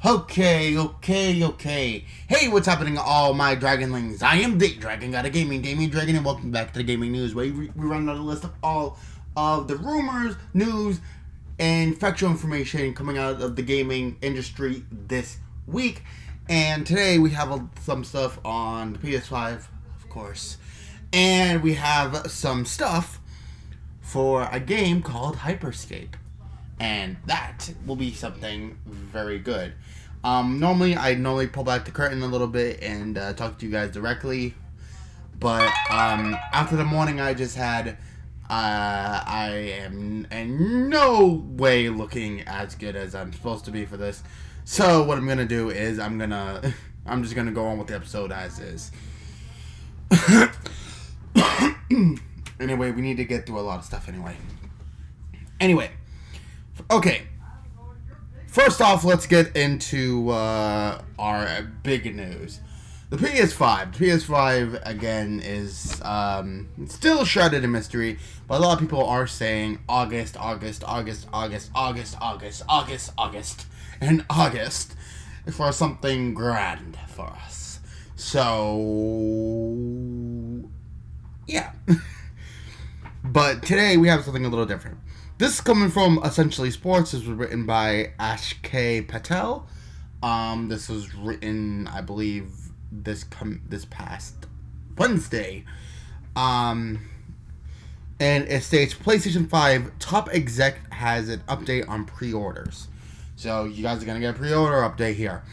Okay. Hey, what's happening, all my Dragonlings? I am D.Dragon, got a gaming Damian-D-Dragon, and welcome back to the gaming news, where we run down a list of all of the rumors, news, and factual information coming out of the gaming industry this week. And today we have some stuff on the PS5, of course, and we have some stuff for a game called Scape. And that will be something very good. Normally I pull back the curtain a little bit and talk to you guys directly, but after the morning I just had, I am in no way looking as good as I'm supposed to be for this. So what I'm gonna do is I'm just gonna go on with the episode as is. Anyway, we need to get through a lot of stuff anyway. Okay, first off, let's get into our big news. The PS5. The PS5, again, is still shrouded in mystery, but a lot of people are saying August, and August for something grand for us. So, yeah. But today we have something a little different. This is coming from Essentially Sports. This was written by Ash K. Patel. This was written, I believe, this past Wednesday. And it states, PlayStation 5 top exec has an update on pre-orders. So you guys are going to get a pre-order update here.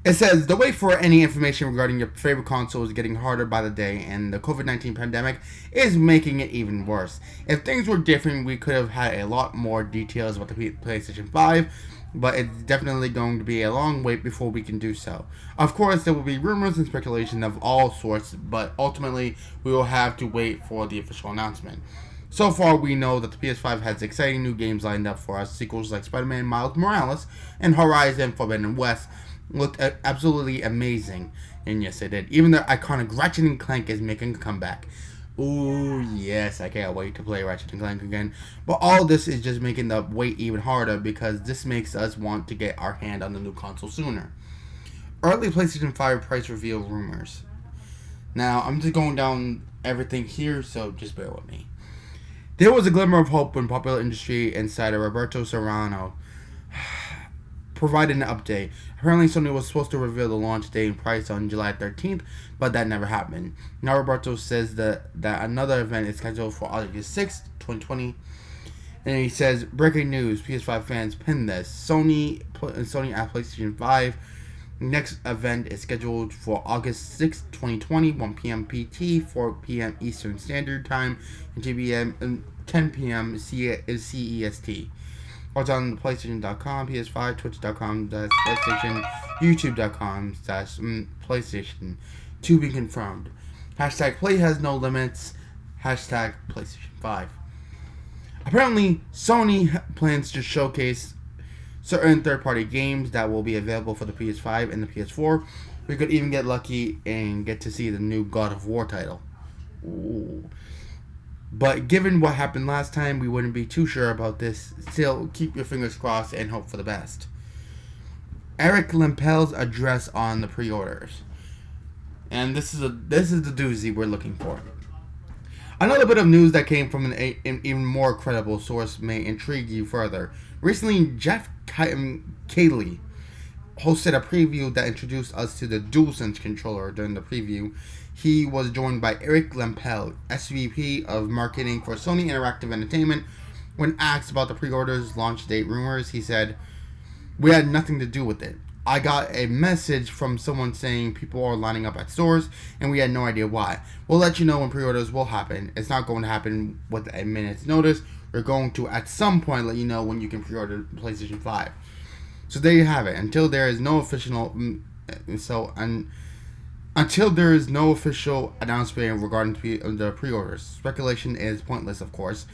It says, the wait for any information regarding your favorite console is getting harder by the day, and the COVID-19 pandemic is making it even worse. If things were different, we could have had a lot more details about the PlayStation 5, but it's definitely going to be a long wait before we can do so. Of course, there will be rumors and speculation of all sorts, but ultimately, we will have to wait for the official announcement. So far, we know that the PS5 has exciting new games lined up for us. Sequels like Spider-Man Miles Morales and Horizon Forbidden West looked absolutely amazing, and yes, it did. Even the iconic Ratchet and Clank is making a comeback. Ooh, yes, I can't wait to play Ratchet and Clank again. But all this is just making the wait even harder, because this makes us want to get our hand on the new console sooner. Early PlayStation 5 price reveal rumors. Now, I'm just going down everything here, so just bear with me. There was a glimmer of hope when popular industry insider Roberto Serrano provided an update. Apparently, Sony was supposed to reveal the launch date and price on July 13th, but that never happened. Now, Roberto says that another event is scheduled for August 6th, 2020. And he says, breaking news, PS5 fans pin this. Sony at PlayStation 5. Next event is scheduled for August 6th, 2020, 1 p.m. PT, 4 p.m. Eastern Standard Time, and 2 p.m. 10 p.m. CEST. Watch on PlayStation.com, PS5, Twitch.com/PlayStation, YouTube.com/PlayStation. To be confirmed. Hashtag play has no limits. Hashtag PlayStation 5. Apparently, Sony plans to showcase certain third-party games that will be available for the PS5 and the PS4. We could even get lucky and get to see the new God of War title. Ooh. But given what happened last time, we wouldn't be too sure about this. Still, keep your fingers crossed and hope for the best. Eric Lempel's address on the pre-orders. And this is the doozy we're looking for. Another bit of news that came from an even more credible source may intrigue you further. Recently, Jeff Cayley hosted a preview that introduced us to the DualSense controller. During the preview, he was joined by Eric Lempel, SVP of Marketing for Sony Interactive Entertainment. When asked about the pre-orders launch date rumors, he said, "We had nothing to do with it. I got a message from someone saying people are lining up at stores, and we had no idea why. We'll let you know when pre-orders will happen. It's not going to happen with a minute's notice. We're going to, at some point, let you know when you can pre-order PlayStation 5. So there you have it. Until there is no official announcement regarding the pre-orders, speculation is pointless, of course.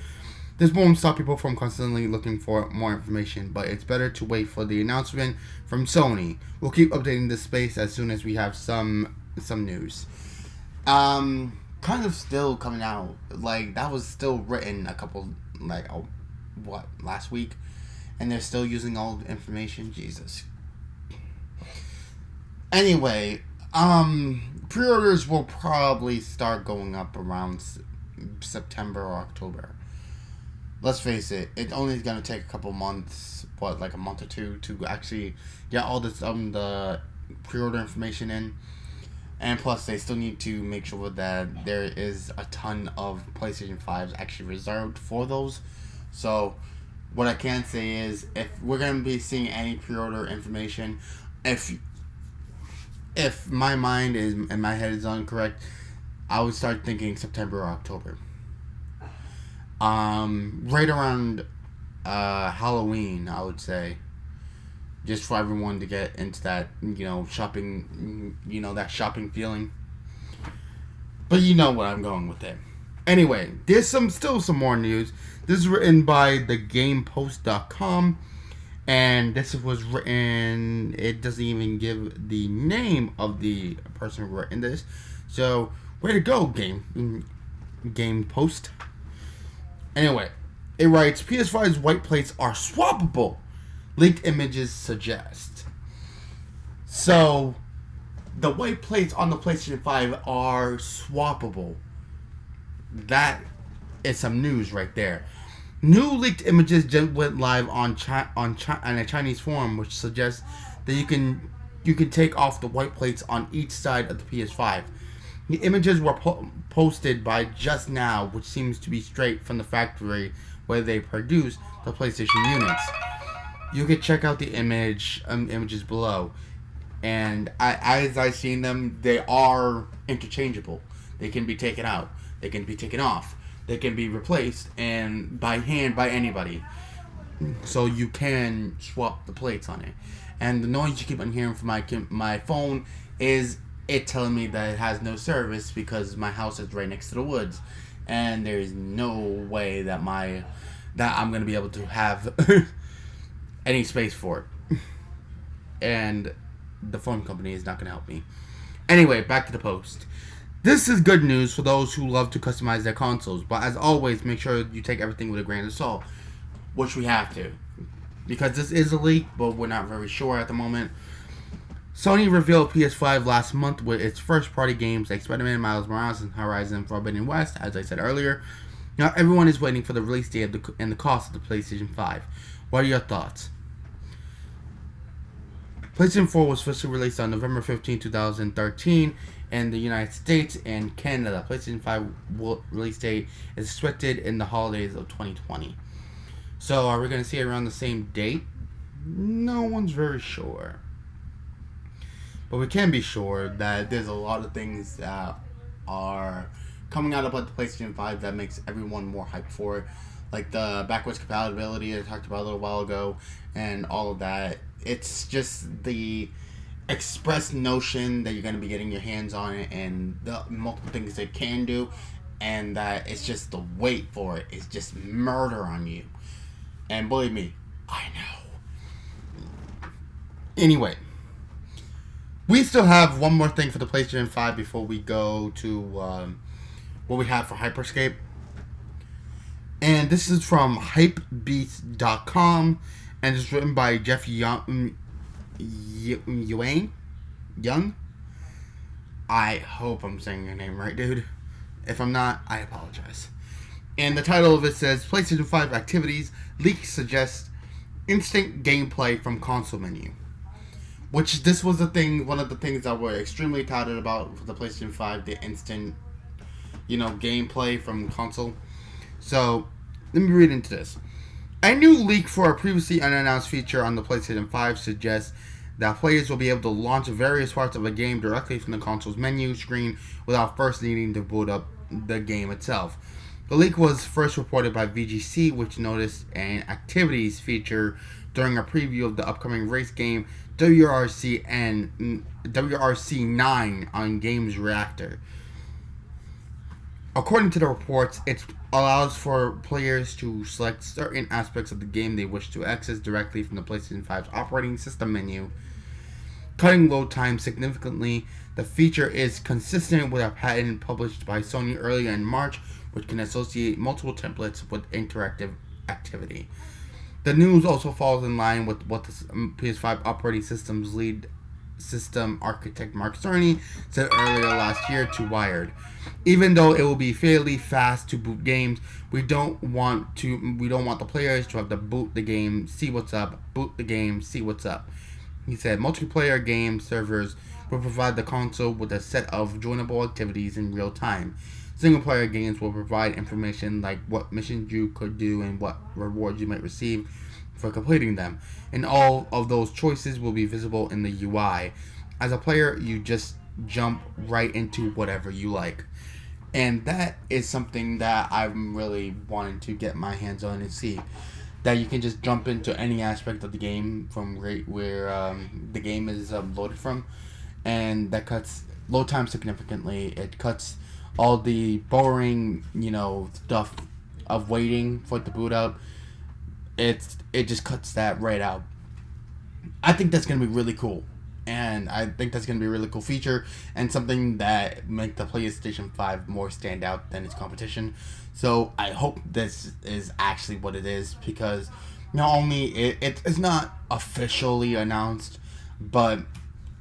This won't stop people from constantly looking for more information, but it's better to wait for the announcement from Sony. We'll keep updating this space as soon as we have some news. Kind of still coming out. Like, that was still written last week, and they're still using old information. Jesus. Anyway, pre-orders will probably start going up around September or October. Let's face it, it's only going to take a couple months, like a month or two, to actually get all this the pre-order information in. And plus, they still need to make sure that there is a ton of PlayStation 5s actually reserved for those. So, what I can say is, if we're going to be seeing any pre-order information, if my mind is and my head is incorrect, I would start thinking September or October. Right around Halloween, I would say, just for everyone to get into that, shopping, that shopping feeling. But you know what I'm going with it. Anyway, there's still some more news. This is written by thegamepost.com, and this was written, it doesn't even give the name of the person who wrote this. So, way to go, Game Post. Anyway, it writes, PS5's white plates are swappable, leaked images suggest. So, the white plates on the PlayStation 5 are swappable. That is some news right there. New leaked images just went live on a Chinese forum, which suggests that you can take off the white plates on each side of the PS5. The images were posted by Just Now, which seems to be straight from the factory where they produce the PlayStation units. You can check out the images below, and as I've seen them, they are interchangeable. They can be taken out, they can be taken off, they can be replaced, and by hand by anybody. So you can swap the plates on it. And the noise you keep on hearing from my phone is it telling me that it has no service because my house is right next to the woods, and there's no way that I'm gonna be able to have any space for it, and the phone company is not gonna help me. Anyway, back to the post. This is good news for those who love to customize their consoles, but as always, make sure you take everything with a grain of salt, which we have to, because this is a leak, but we're not very sure at the moment. Sony revealed PS5 last month with its first-party games like Spider-Man, Miles Morales, and Horizon Forbidden West, as I said earlier. Now everyone is waiting for the release date and the cost of the PlayStation 5. What are your thoughts? PlayStation 4 was officially released on November 15, 2013 in the United States and Canada. PlayStation 5 release date is expected in the holidays of 2020. So are we going to see it around the same date? No one's very sure. But we can be sure that there's a lot of things that are coming out about the PlayStation 5 that makes everyone more hyped for it. Like the backwards compatibility I talked about a little while ago and all of that. It's just the express notion that you're going to be getting your hands on it and the multiple things it can do, and that it's just the wait for it is just murder on you. And believe me, I know. Anyway, we still have one more thing for the PlayStation 5 before we go to what we have for Hyperscape. And this is from hypebeast.com, and it's written by Jeff Young. I hope I'm saying your name right, dude. If I'm not, I apologize. And the title of it says, PlayStation 5 activities leak suggests instant gameplay from console menu. Which this was one of the things that were extremely touted about for the PlayStation 5, the instant, gameplay from console. So, let me read into this. A new leak for a previously unannounced feature on the PlayStation 5 suggests that players will be able to launch various parts of a game directly from the console's menu screen without first needing to boot up the game itself. The leak was first reported by VGC, which noticed an activities feature during a preview of the upcoming race game WRC 9 on Games Reactor. According to the reports, it allows for players to select certain aspects of the game they wish to access directly from the PlayStation 5's operating system menu, cutting load time significantly. The feature is consistent with a patent published by Sony earlier in March, which can associate multiple templates with interactive activity. The news also falls in line with what the PS5 operating system's lead system architect Mark Cerny said earlier last year to Wired. Even though it will be fairly fast to boot games, we don't want the players to have to boot the game, see what's up, boot the game, see what's up. He said multiplayer game servers will provide the console with a set of joinable activities in real time. Single-player games will provide information like what missions you could do and what rewards you might receive for completing them. And all of those choices will be visible in the UI. As a player, you just jump right into whatever you like. And that is something that I'm really wanting to get my hands on and see. That you can just jump into any aspect of the game from right where the game is loaded from. And that cuts load time significantly. It cuts all the boring, stuff of waiting for it to boot up. It just cuts that right out. I think that's going to be really cool. And I think that's going to be a really cool feature and something that make the PlayStation 5 more stand out than its competition. So I hope this is actually what it is, because not only it's not officially announced, but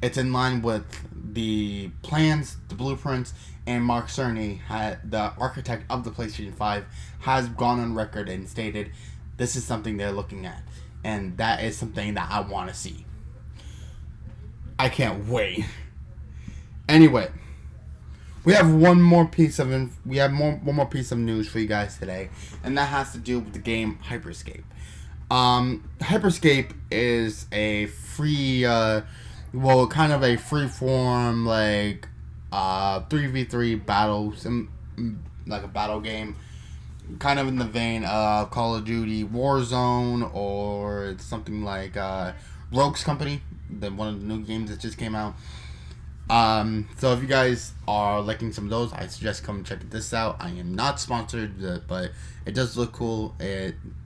it's in line with the plans, the blueprints, and Mark Cerny, the architect of the PlayStation 5, has gone on record and stated this is something they're looking at. And that is something that I want to see. I can't wait. Anyway, we have one more piece of news for you guys today, and that has to do with the game Hyperscape. Hyperscape is a free, kind of a free-form 3v3 battle like a battle game, kind of in the vein of Call of Duty Warzone or something like Rogue's Company, one of the new games that just came out. So if you guys are liking some of those, I suggest come check this out. I am not sponsored, but it does look cool.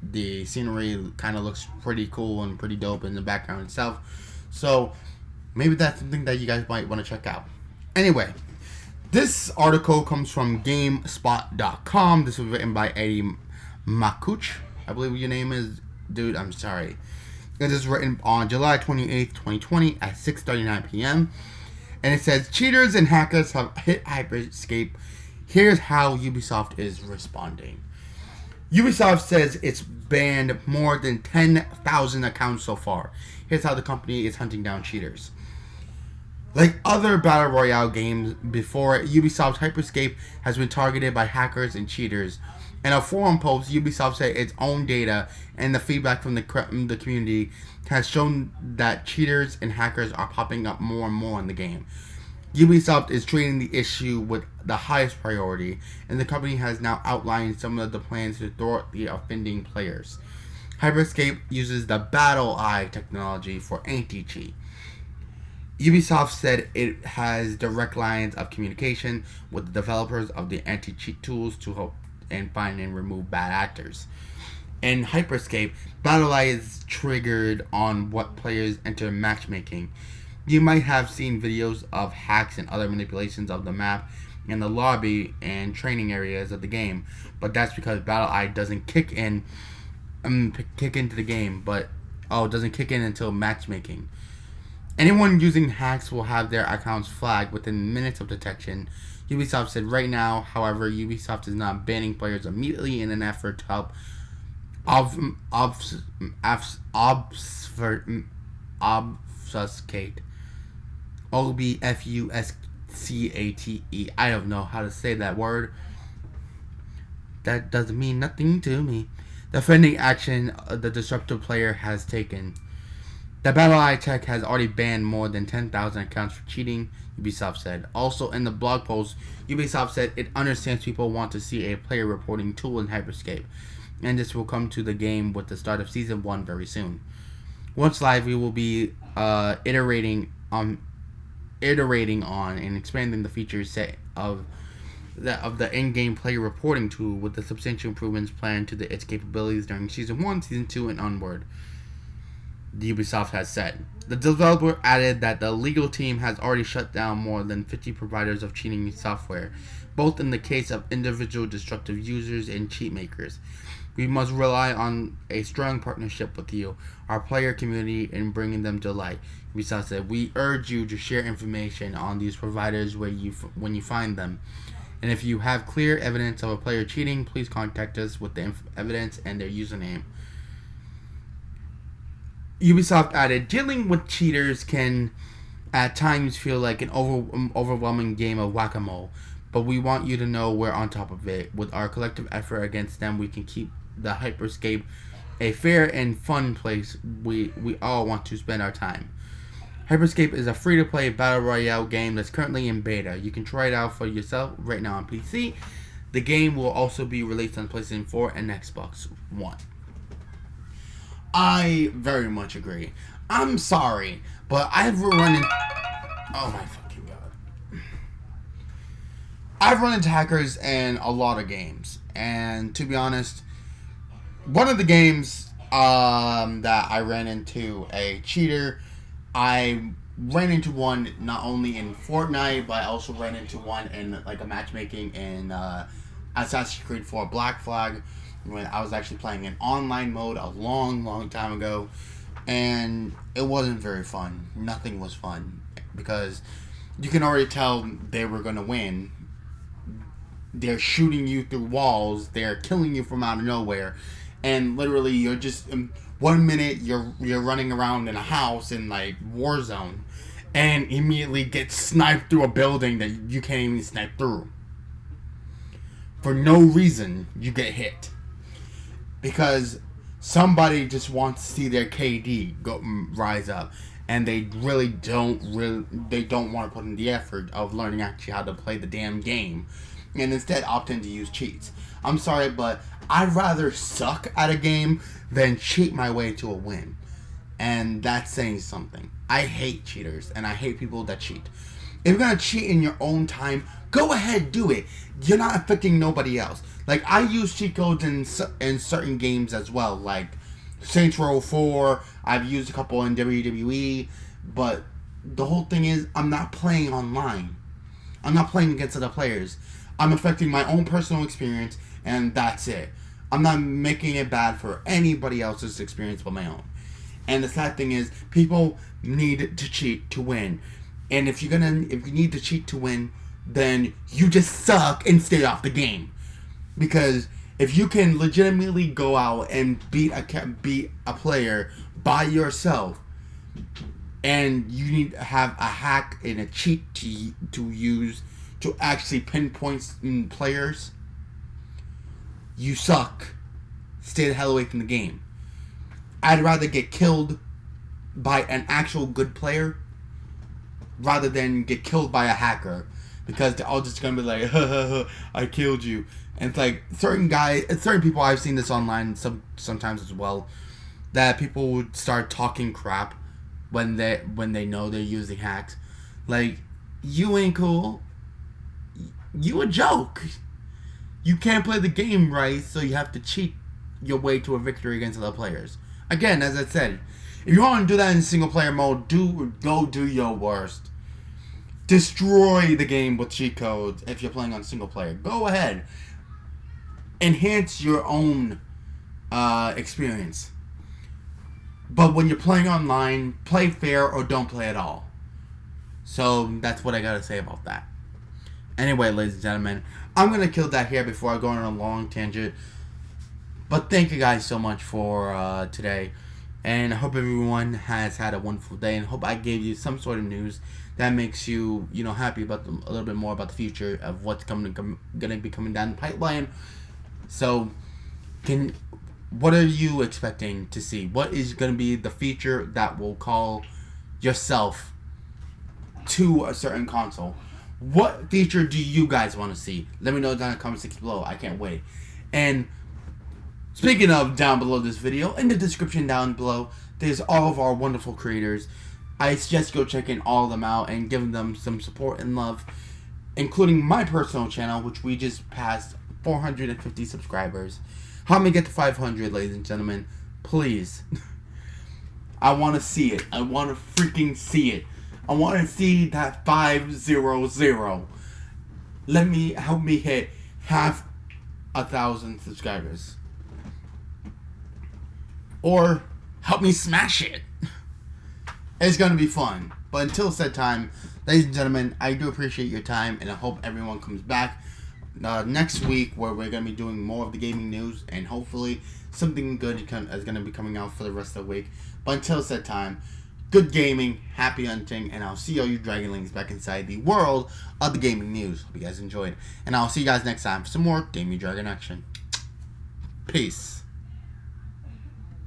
The scenery kind of looks pretty cool and pretty dope in the background itself. So maybe that's something that you guys might want to check out. Anyway, this article comes from GameSpot.com. This was written by Eddie Makuch. I believe your name is, dude. I'm sorry. It is written on July 28th, 2020 at 6:39 p.m. And it says, cheaters and hackers have hit Hyperscape. Here's how Ubisoft is responding. Ubisoft says it's banned more than 10,000 accounts so far. Here's how the company is hunting down cheaters. Like other Battle Royale games before, Ubisoft's Hyperscape has been targeted by hackers and cheaters. In a forum post, Ubisoft said its own data and the feedback from the community has shown that cheaters and hackers are popping up more and more in the game. Ubisoft is treating the issue with the highest priority, and the company has now outlined some of the plans to thwart the offending players. Hyperscape uses the Battle Eye technology for anti-cheat. Ubisoft said it has direct lines of communication with the developers of the anti-cheat tools to help and find and remove bad actors. In Hyperscape, Battle Eye is triggered on what players enter matchmaking. You might have seen videos of hacks and other manipulations of the map in the lobby and training areas of the game, but that's because Battle Eye doesn't kick into the game, doesn't kick in until matchmaking. Anyone using hacks will have their accounts flagged within minutes of detection. Ubisoft said right now, however, Ubisoft is not banning players immediately in an effort to help obfuscate. OBFUSCATE. I don't know how to say that word. That doesn't mean nothing to me. Defending action the disruptive player has taken. The Battle Eye tech has already banned more than 10,000 accounts for cheating, Ubisoft said. Also, in the blog post, Ubisoft said it understands people want to see a player reporting tool in Hyperscape, and this will come to the game with the start of Season 1 very soon. Once live, we will be iterating on and expanding the feature set of the in-game player reporting tool with the substantial improvements planned to its capabilities during Season 1, Season 2, and onward, Ubisoft has said. The developer added that the legal team has already shut down more than 50 providers of cheating software, both in the case of individual destructive users and cheat makers. We must rely on a strong partnership with you, our player community, in bringing them to light. Ubisoft said, "We urge you to share information on these providers when you find them. And if you have clear evidence of a player cheating, please contact us with the evidence and their username." Ubisoft added, "Dealing with cheaters can at times feel like an overwhelming game of whack-a-mole, but we want you to know we're on top of it. With our collective effort against them, we can keep the Hyperscape a fair and fun place we all want to spend our time." Hyperscape is a free-to-play battle royale game that's currently in beta. You can try it out for yourself right now on PC. The game will also be released on PlayStation 4 and Xbox One. I very much agree. I'm sorry, but I've run into... Oh my fucking god. I've run into hackers in a lot of games. And to be honest, one of the games that I ran into a cheater, I ran into one not only in Fortnite, but I also ran into one in like a matchmaking in Assassin's Creed 4 Black Flag, when I was actually playing in online mode a long time ago, and it wasn't very fun. Nothing was fun, because you can already tell they were going to win. They're shooting you through walls, they're killing you from out of nowhere, and literally you're just... 1 minute you're running around in a house in like Warzone, and immediately get sniped through a building that you can't even snipe through. For no reason, you get hit because somebody just wants to see their KD rise up, and they don't want to put in the effort of learning actually how to play the damn game, and instead opt in to use cheats. I'm sorry, but I'd rather suck at a game than cheat my way to a win. And that's saying something. I hate cheaters, and I hate people that cheat. If you're going to cheat in your own time, go ahead, do it. You're not affecting nobody else. Like, I use cheat codes in certain games as well, like Saints Row 4, I've used a couple in WWE, but the whole thing is, I'm not playing online. I'm not playing against other players. I'm affecting my own personal experience, and that's it. I'm not making it bad for anybody else's experience but my own. And the sad thing is, people need to cheat to win. And if you need to cheat to win, then you just suck and stay off the game. Because if you can legitimately go out and beat a player by yourself, and you need to have a hack and a cheat to use to actually pinpoint players, you suck. Stay the hell away from the game. I'd rather get killed by an actual good player rather than get killed by a hacker, because they're all just gonna be like, I killed you. And it's like certain people, I've seen this online sometimes as well, that people would start talking crap when they know they're using hacks. Like, you ain't cool. You a joke. You can't play the game right, so you have to cheat your way to a victory against other players. Again, as I said, if you want to do that in single player mode, go do your worst. Destroy the game with cheat codes if you're playing on single player. Go ahead. Enhance your own experience. But when you're playing online, play fair or don't play at all. So that's what I gotta say about that. Anyway, ladies and gentlemen, I'm gonna kill that here before I go on a long tangent. But thank you guys so much for today, and I hope everyone has had a wonderful day, and hope I gave you some sort of news that makes you, happy about a little bit more about the future of what's gonna be coming down the pipeline. So, what are you expecting to see? What is gonna be the feature that will call yourself to a certain console? What feature do you guys want to see? Let me know down in the comment section below. I can't wait. And speaking of down below this video, in the description down below, there's all of our wonderful creators. I suggest go check in all of them out and give them some support and love, including my personal channel, which we just passed 450 subscribers. Help me get to 500, ladies and gentlemen. Please. I want to see it. I want to freaking see it. I want to see that 500. Help me hit 1,000 subscribers. or help me smash it. It's going to be fun. But until said time, ladies and gentlemen, I do appreciate your time, and I hope everyone comes back next week, where we're going to be doing more of the gaming news, and hopefully something good is going to be coming out for the rest of the week. But until said time, good gaming, happy hunting, and I'll see all you Dragonlings back inside the world of the gaming news. Hope you guys enjoyed. And I'll see you guys next time for some more Damian Dragon action. Peace.